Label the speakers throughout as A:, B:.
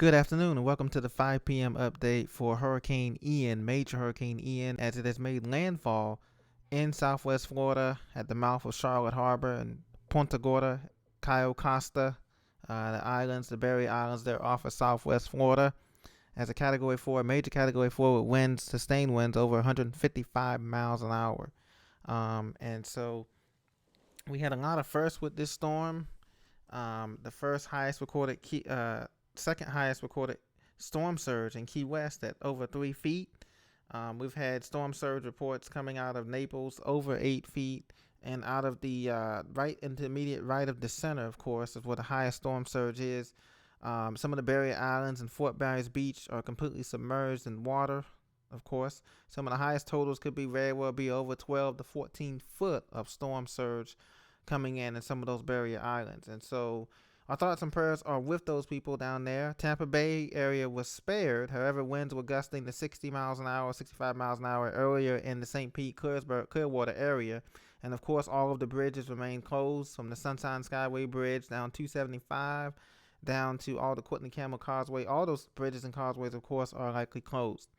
A: Good afternoon and welcome to the 5 p.m. update for Hurricane Ian, Major Hurricane Ian, as it has made landfall in southwest Florida at the mouth of Charlotte Harbor and Punta Gorda, Cayo Costa, the islands, the Berry Islands, they're off of southwest Florida as a Category 4, major Category 4 with winds, sustained winds over 155 miles an hour. And so we had a lot of firsts with this storm. The first highest recorded second highest recorded storm surge in Key West at over 3 feet. We've had storm surge reports coming out of Naples over 8 feet, and out of the right intermediate right of the center, of course, is where the highest storm surge is. Some of the Berry Islands and Fort Myers Beach are completely submerged in water, of course. Some of the highest totals could be very well be over 12 to 14 foot of storm surge coming in some of those Berry Islands. And so our thoughts and prayers are with those people down there. Tampa Bay area was spared. However, winds were gusting to 60 miles an hour, 65 miles an hour earlier in the St. Pete, Clearwater area. And of course, all of the bridges remain closed, from the Sunshine Skyway Bridge down 275 down to all the Courtney Camel Causeway. All those bridges and causeways, of course, are likely closed.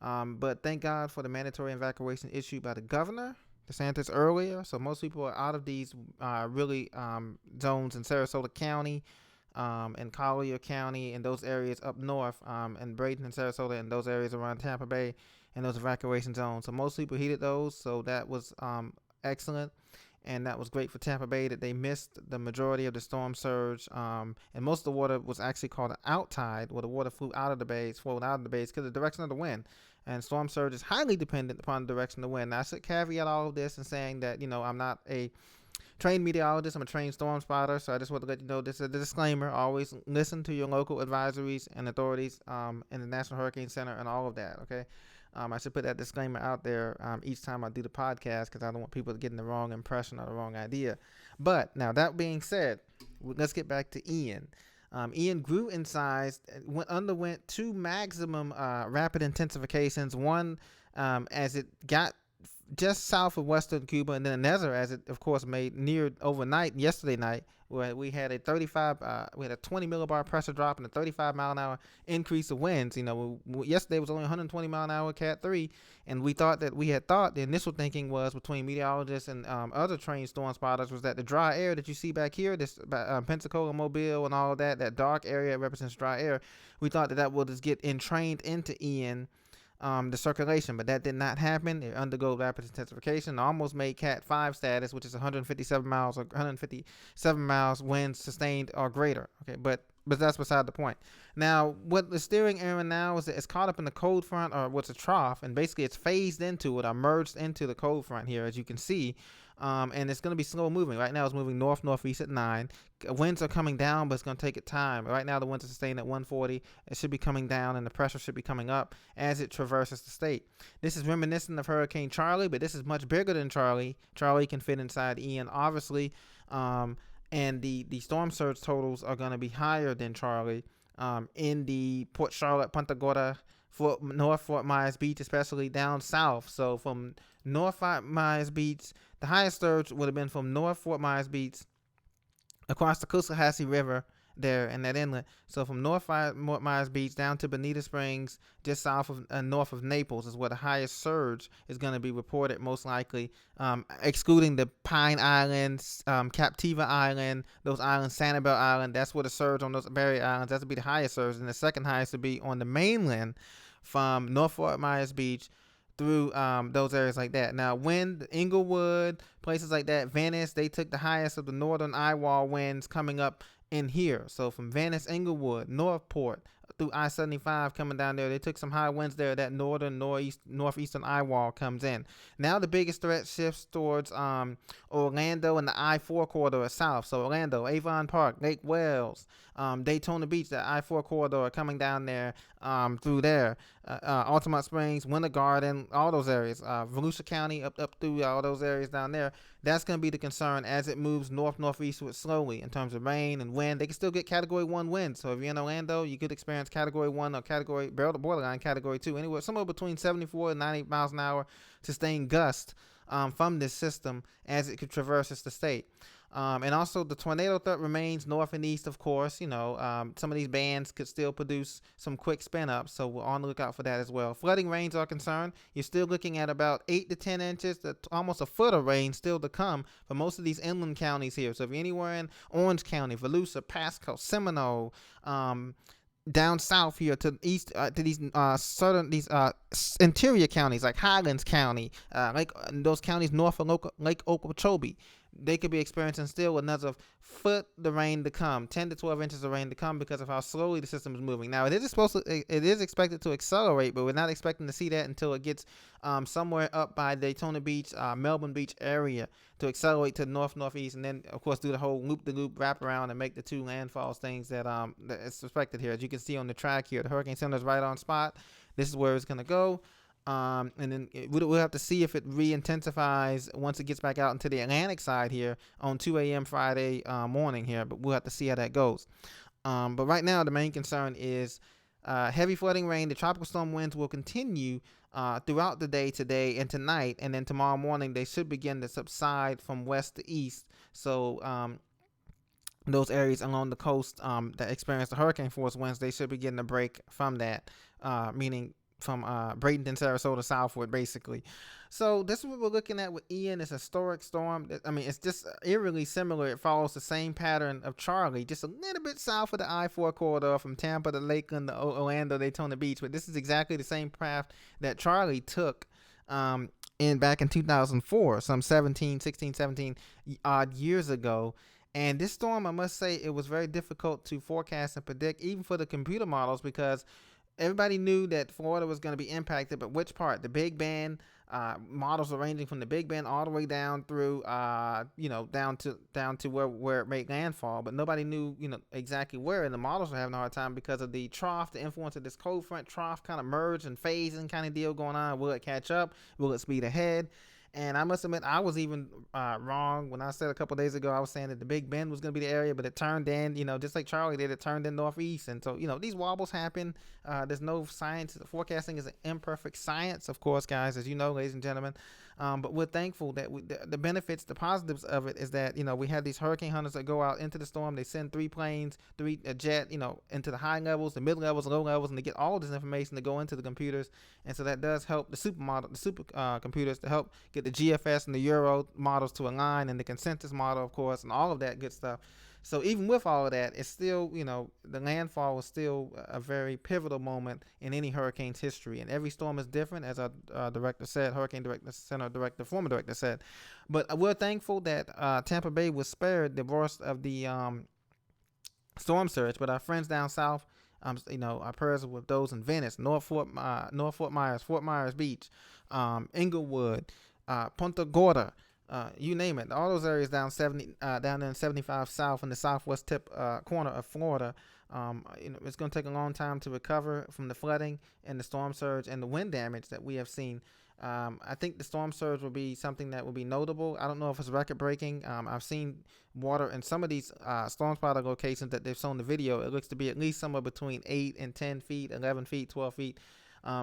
A: But thank God for the mandatory evacuation issued by the governor DeSantis earlier. So most people are out of these zones in Sarasota County, and Collier County, and those areas up north, and Braden and Sarasota, and those areas around Tampa Bay, and those evacuation zones. So most people heeded those. So that was excellent. And that was great for Tampa Bay that they missed the majority of the storm surge. And most of the water was actually called an out tide, where the water flowed out of the bays because of the direction of the wind. And storm surge is highly dependent upon the direction of the wind. Now, I should caveat all of this in saying that, I'm not a trained meteorologist. I'm a trained storm spotter. So I just want to let you know this is a disclaimer. Always listen to your local advisories and authorities in the National Hurricane Center and all of that, okay? I should put that disclaimer out there each time I do the podcast, because I don't want people to get the wrong impression or the wrong idea. But now, that being said, let's get back to Ian. Ian grew in size, underwent two maximum rapid intensifications. One as it got just south of western Cuba, and then another as it, of course, made near overnight yesterday night, where we had a 20 millibar pressure drop and a 35 mile an hour increase of winds. Yesterday was only 120 mile an hour Cat 3, and the initial thinking was, between meteorologists and other trained storm spotters, was that the dry air that you see back here, this Pensacola, Mobile, and all of that dark area represents dry air. We thought that will just get entrained into Ian, the circulation, but that did not happen. It undergo rapid intensification, almost made Cat 5 status, which is 157 miles winds sustained or greater. Okay, but that's beside the point. Now, what the steering area now is that it's caught up in the cold front, or what's a trough, and basically it's phased into it, or merged into the cold front here, as you can see. And it's going to be slow moving. Right now it's moving northeast at 9. Winds are coming down, but it's going to take it time. Right now the winds are sustained at 140. It should be coming down, and the pressure should be coming up as it traverses the state. This is reminiscent of Hurricane Charlie, but this is much bigger than Charlie. Charlie can fit inside Ian, obviously, and the storm surge totals are going to be higher than Charlie in the Port Charlotte, Punta Gorda, North Fort Myers Beach, especially down south. So from North Fort Myers Beach, the highest surge would have been from North Fort Myers Beach across the Coosawhatchee River there in that inlet. So from North Fort Myers Beach down to Bonita Springs, just south of north of Naples, is where the highest surge is going to be reported, most likely, excluding the Pine Islands, Captiva Island, those islands, Sanibel Island. That's where the surge on those Berry Islands, that would be the highest surge. And the second highest would be on the mainland from North Fort Myers Beach through those areas like that. Now, Inglewood, places like that, Venice, they took the highest of the northern eyewall winds coming up in here. So from Venice, Inglewood, Northport, through I-75 coming down there, they took some high winds there. That northeastern eyewall comes in. Now the biggest threat shifts towards Orlando and the I-4 corridor south. So Orlando, Avon Park, Lake Wales, Daytona Beach, the I-4 corridor coming down there through there. Altamont Springs, Winter Garden, all those areas. Volusia County up through all those areas down there. That's going to be the concern as it moves northeastward slowly in terms of rain and wind. They can still get Category 1 wind. So if you're in Orlando, you could experience Category 1 or borderline Category 2, somewhere between 74 and 90 miles an hour sustained gust from this system as it could traverse the state. And also the tornado threat remains north and east, of course. Some of these bands could still produce some quick spin ups, so we're on the lookout for that as well. Flooding rains are concerned. You're still looking at about 8 to 10 inches, almost a foot of rain still to come for most of these inland counties here. So if you're anywhere in Orange County, Volusia, Pasco, Seminole, down south here to east, to these interior counties like Highlands County, like those counties north of Lake Okeechobee, they could be experiencing still another foot the rain to come, 10 to 12 inches of rain to come because of how slowly the system is moving. Now it is expected to accelerate, but we're not expecting to see that until it gets somewhere up by Daytona Beach, Melbourne Beach area to accelerate to northeast, and then of course do the whole loop-the-loop wrap around and make the two landfalls things that is suspected here. As you can see on the track here, the hurricane center is right on spot. This is where it's going to go. And then we'll have to see if it re-intensifies once it gets back out into the Atlantic side here on 2 a.m. Friday morning here, but we'll have to see how that goes. But right now, the main concern is heavy flooding rain. The tropical storm winds will continue throughout the day today and tonight, and then tomorrow morning they should begin to subside from west to east. So those areas along the coast that experience the hurricane force winds, they should be getting a break from that, meaning from Bradenton, Sarasota southward, basically. So this is what we're looking at with Ian. It's a historic storm. I mean, it's just eerily similar. It follows the same pattern of Charlie, just a little bit south of the I-4 corridor from Tampa to Lakeland to Orlando, Daytona Beach. But this is exactly the same path that Charlie took back in 2004, some 17 odd years ago. And this storm, I must say, it was very difficult to forecast and predict, even for the computer models, because everybody knew that Florida was going to be impacted, but which part? The Big Bend models are ranging from the Big Bend all the way down through, down to where it made landfall. But nobody knew, exactly where. And the models were having a hard time because of the trough, the influence of this cold front trough kind of merge and phasing kind of deal going on. Will it catch up? Will it speed ahead? And I must admit, I was even wrong when I said a couple days ago, I was saying that the Big Bend was going to be the area, but it turned in, just like Charlie did, it turned in northeast. And so, these wobbles happen. There's no science. Forecasting is an imperfect science, of course, guys, as you know, ladies and gentlemen. But we're thankful that the benefits, the positives of it is that, we had these hurricane hunters that go out into the storm. They send 3 planes, a jet, into the high levels, the mid levels, low levels, and they get all this information to go into the computers. And so that does help the super computers to help get the GFS and the Euro models to align, and the consensus model, of course, and all of that good stuff. So even with all of that, it's still, the landfall was still a very pivotal moment in any hurricane's history. And every storm is different, as our director said, Hurricane Director, Center Director, former director said. But we're thankful that Tampa Bay was spared the worst of the storm surge. But our friends down south, our prayers are with those in Venice, North Fort Myers, Fort Myers Beach, Inglewood, Punta Gorda, you name it. All those areas down there in 75 South in the southwest tip corner of Florida. It's going to take a long time to recover from the flooding and the storm surge and the wind damage that we have seen. I think the storm surge will be something that will be notable. I don't know if it's record breaking. I've seen water in some of these storm spotter locations that they've shown the video. It looks to be at least somewhere between 8 and 10 feet, 11 feet, 12 feet.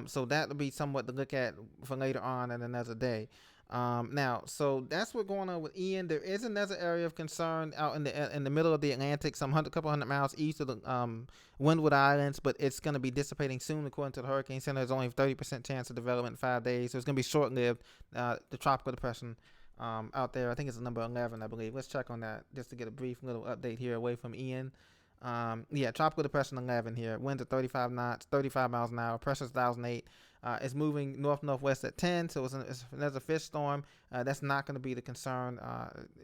A: So that will be somewhat to look at for later on in another day. So that's what's going on with Ian. There is another area of concern out in the middle of the Atlantic, couple hundred miles east of the Windward Islands, but it's going to be dissipating soon, according to the Hurricane Center. There's only a 30% chance of development in 5 days, so it's going to be short-lived. The tropical depression out there, I think it's number 11, I believe. Let's check on that just to get a brief little update here away from Ian. Tropical depression 11 here. Winds at 35 knots, 35 miles an hour. Pressure's 1,008. It's moving north-northwest at 10, so it's another fish storm. That's not going to be the concern.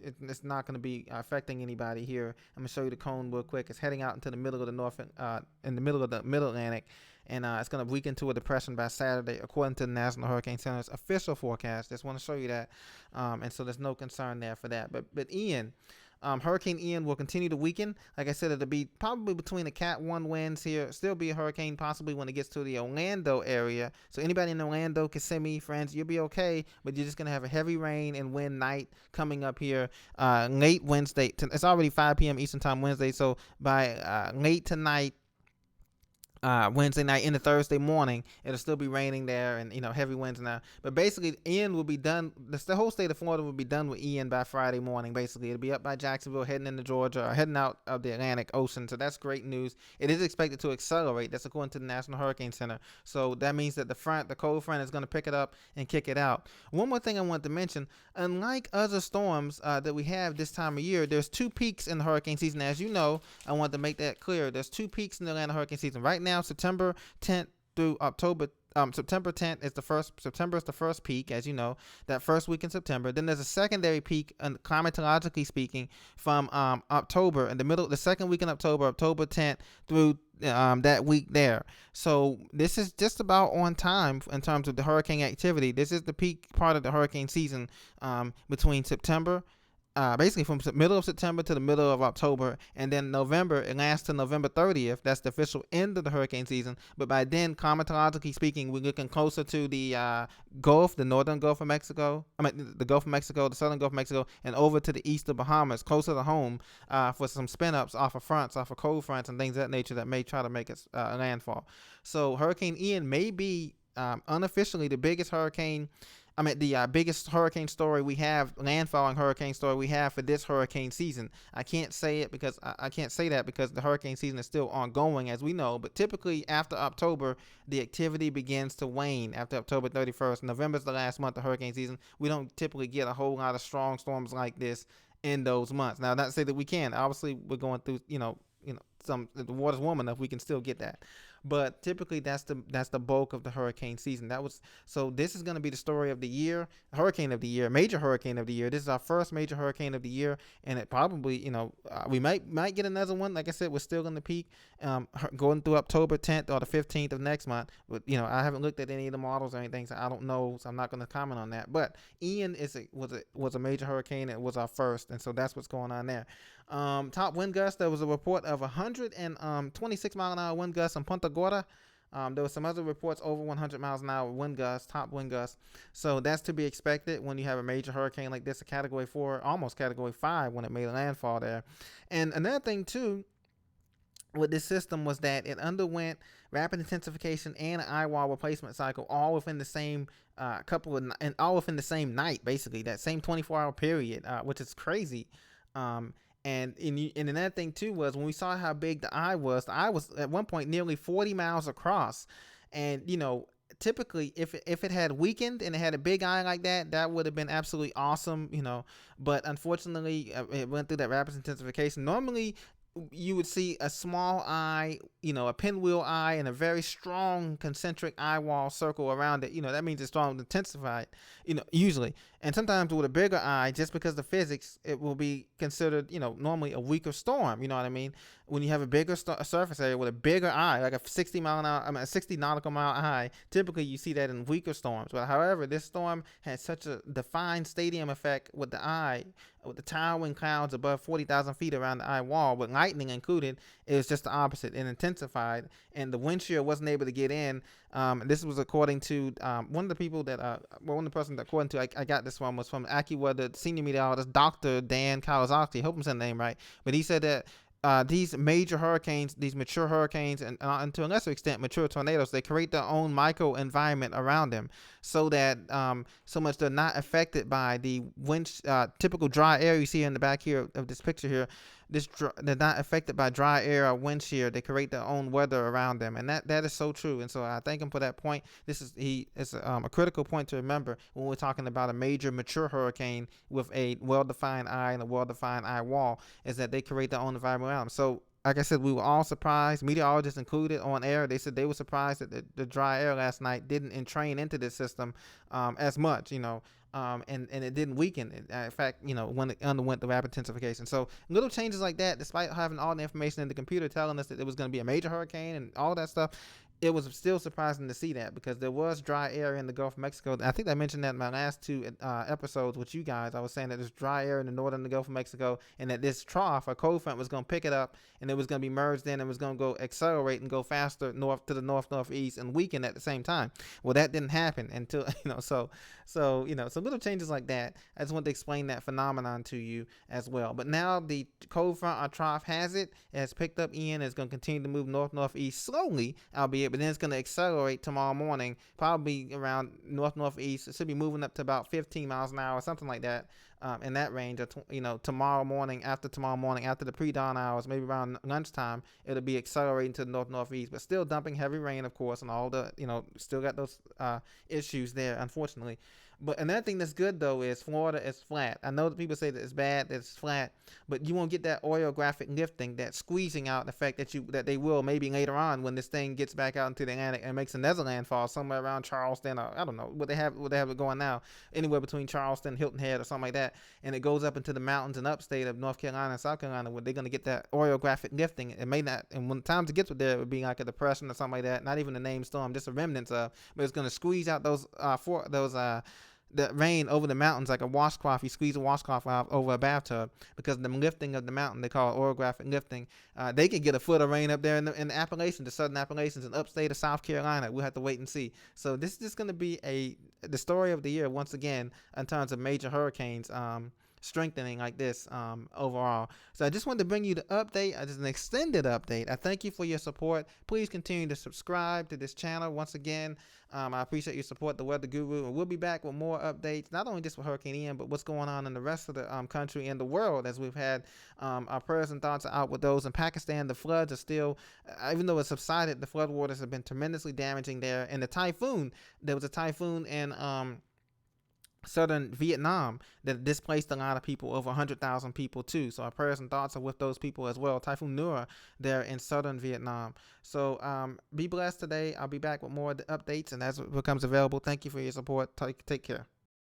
A: It's not going to be affecting anybody here. I'm going to show you the cone real quick. It's heading out into the middle of in the middle of the Middle Atlantic, and it's going to weaken to a depression by Saturday, according to the National Hurricane Center's official forecast. Just want to show you that, and so there's no concern there for that. But Ian. Hurricane Ian will continue to weaken. Like I said, it'll be probably between the Cat 1 winds here. Still be a hurricane possibly when it gets to the Orlando area. So anybody in Orlando, Kissimmee, friends, you'll be okay. But you're just going to have a heavy rain and wind night coming up here late Wednesday. It's already 5 p.m. Eastern Time Wednesday. So by late tonight, Wednesday night into Thursday morning. It'll still be raining there, and heavy winds now. But basically, Ian will be done. The whole state of Florida will be done with Ian by Friday morning. Basically, it'll be up by Jacksonville, heading into Georgia, or heading out of the Atlantic Ocean. So that's great news. It is expected to accelerate. That's according to the National Hurricane Center. So that means that the cold front is going to pick it up and kick it out. One more thing I want to mention: unlike other storms that we have this time of year, there's two peaks in the hurricane season. As you know, I want to make that clear. There's two peaks in the Atlanta hurricane season. Right now, September 10th through October. September 10th is the first. September is the first peak, as you know, that first week in September. Then there's a secondary peak, climatologically speaking, from October in the second week in October, October 10th through that week there. So this is just about on time in terms of the hurricane activity. This is the peak part of the hurricane season between September. Basically from the middle of September to the middle of October, and then November, it lasts to November 30th. That's the official end of the hurricane season. But by then, climatologically speaking, we're looking closer to the Gulf, the northern Gulf of Mexico. The Gulf of Mexico, the southern Gulf of Mexico, and over to the east of Bahamas, closer to home, for some spin-ups off of cold fronts and things of that nature that may try to make its landfall. So Hurricane Ian may be unofficially the biggest hurricane. The biggest hurricane story we have, landfalling hurricane story we have for this hurricane season. I can't say it because I can't say that because the hurricane season is still ongoing, as we know. But typically after October, the activity begins to wane. After October 31st, November is the last month of hurricane season. We don't typically get a whole lot of strong storms like this in those months. Now, not to say that we can. Obviously, we're going through, the water's warm enough, we can still get that. But typically that's the bulk of the hurricane season. So this is going to be the story of the year, hurricane of the year, major hurricane of the year. This is our first major hurricane of the year, and it probably, we might get another one. Like I said, we're still in the peak, going through October 10th or the 15th of next month. But I haven't looked at any of the models or anything, so I don't know. So I'm not going to comment on that. But Ian was a major hurricane. It was our first, and so that's what's going on there. Top wind gusts. There was a report of 126 mile an hour wind gusts in Punta Gorda. There were some other reports over 100 miles an hour wind gusts, top wind gusts. So that's to be expected when you have a major hurricane like this, a Category 4, almost Category 5 when it made a landfall there. And another thing too with this system was that it underwent rapid intensification and an eye wall replacement cycle all within the same all within the same night, basically that same 24-hour period, which is crazy. And another thing too was when we saw how big the eye was at one point nearly 40 miles across. And, typically if it had weakened and it had a big eye like that would have been absolutely awesome, But unfortunately, it went through that rapid intensification. Normally, you would see a small eye, a pinwheel eye, and a very strong concentric eye wall circle around it. That means it's strong intensified, usually. And sometimes with a bigger eye, just because the physics, it will be considered, normally a weaker storm. You know what I mean? When you have a bigger surface area with a bigger eye, like a 60 nautical mile eye, typically you see that in weaker storms. But however, this storm had such a defined stadium effect with the eye, with the towering clouds above 40,000 feet around the eye wall, with lightning included. It was just the opposite. It intensified, and the wind shear wasn't able to get in. This was according to one of the people one of the persons that according to I got this one was from AccuWeather senior meteorologist Dr. Dan Kawasaki. I hope I'm saying the name right, but he said that these major hurricanes, these mature hurricanes, and to a lesser extent mature tornadoes, they create their own micro environment around them, so that so much they're not affected by the typical dry air you see in the back here of this picture here. They're not affected by dry air or wind shear. They create their own weather around them, and that is so true. And so I thank him for that point. It's a critical point to remember when we're talking about a major mature hurricane with a well-defined eye and a well-defined eye wall, is that they create their own environment around them. So, like I said, we were all surprised, meteorologists included on air. They said they were surprised that the dry air last night didn't entrain into this system as much, and it didn't weaken. In fact, when it underwent the rapid intensification. So little changes like that, despite having all the information in the computer telling us that it was going to be a major hurricane and all that stuff, it was still surprising to see that because there was dry air in the Gulf of Mexico. I think I mentioned that in my last two episodes with you guys. I was saying that there's dry air in the northern Gulf of Mexico, and that this trough, a cold front, was going to pick it up, and it was going to be merged in, and was going to go accelerate and go faster north to the northeast and weaken at the same time. Well, that didn't happen until so little changes like that. I just want to explain that phenomenon to you as well. But now the cold front or trough has it. It has picked up Ian. It's going to continue to move northeast slowly, albeit, but then it's going to accelerate tomorrow morning, probably around northeast. It should be moving up to about 15 miles an hour, something like that, in that range. Tomorrow morning, after the pre-dawn hours, maybe around lunchtime, it'll be accelerating to the northeast, but still dumping heavy rain, of course, and all the still got those issues there, unfortunately. But another thing that's good though is Florida is flat. I know that people say that it's bad that it's flat, but you won't get that orographic lifting, that squeezing out effect that they will maybe later on when this thing gets back out into the Atlantic and makes another landfall somewhere around Charleston, or I don't know what they have it going now, anywhere between Charleston, Hilton Head, or something like that, and it goes up into the mountains and upstate of North Carolina and South Carolina, where they're gonna get that orographic lifting. It may not, and when times it gets there, it would be like a depression or something like that. Not even a named storm, just a remnants of, but it's gonna squeeze out the rain over the mountains like a washcloth. You squeeze a washcloth out over a bathtub because of the lifting of the mountain. They call it orographic lifting. They can get a foot of rain up there in the Appalachians, the southern Appalachians, and upstate of South Carolina. We'll have to wait and see. So this is just going to be the story of the year once again in terms of major hurricanes. Strengthening like this overall. So I just wanted to bring you the update. Just an extended update. I thank you for your support. Please continue to subscribe to this channel. Once again, I appreciate your support, The Weather Guru, and we'll be back with more updates, not only just for Hurricane Ian, but what's going on in the rest of the country and the world, as we've had our prayers and thoughts are out with those in Pakistan. The floods are still, even though it's subsided, the flood waters have been tremendously damaging there. And the typhoon, there was a typhoon in southern Vietnam that displaced a lot of people, over 100,000 people too. So our prayers and thoughts are with those people as well. Typhoon Nura there in southern Vietnam. So be blessed today. I'll be back with more updates, and as it becomes available, thank you for your support. Take care.